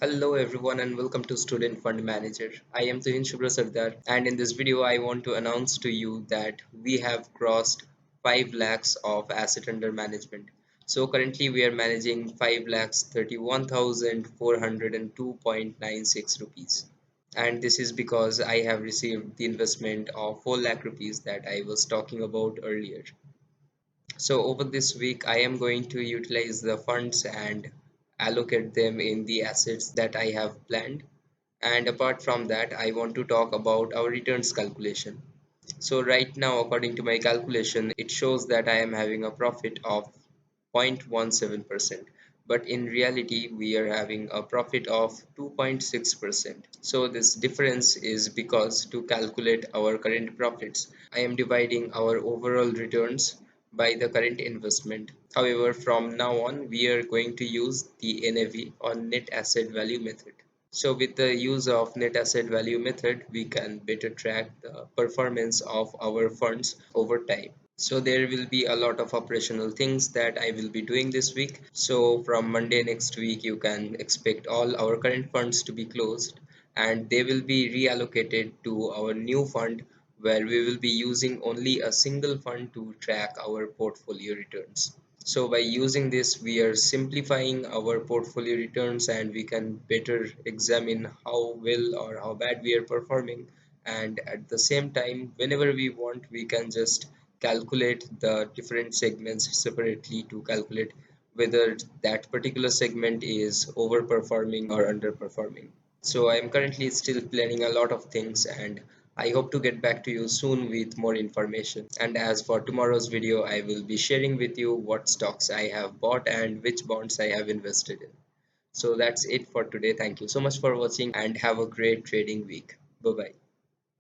Hello everyone and welcome to Student Fund Manager. I am Tuhin Shubra Sardar and in this video I want to announce to you that we have crossed 5 lakhs of asset under management. So currently we are managing 5 lakhs 31,402.96 rupees. And this is because I have received the investment of 4 lakh rupees that I was talking about earlier. So over this week, I am going to utilize the funds and allocate them in the assets that I have planned. And apart from that, I want to talk about our returns calculation. So right now, according to my calculation, it shows that I am having a profit of 0.17%. But in reality, we are having a profit of 2.6%. So this difference is because to calculate our current profits, I am dividing our overall returns by the current investment. However, from now on, we are going to use the NAV or net asset value method. So with the use of net asset value method, we can better track the performance of our funds over time. So there will be a lot of operational things that I will be doing this week. So from Monday next week, you can expect all our current funds to be closed and they will be reallocated to our new fund where we will be using only a single fund to track our portfolio returns. So by using this, we are simplifying our portfolio returns and we can better examine how well or how bad we are performing. And at the same time, whenever we want, we can just calculate the different segments separately to calculate whether that particular segment is overperforming or underperforming. So I am currently still planning a lot of things and I hope to get back to you soon with more information. And as for tomorrow's video, I will be sharing with you what stocks I have bought and which bonds I have invested in. So that's it for today. Thank you so much for watching and have a great trading week. Bye bye.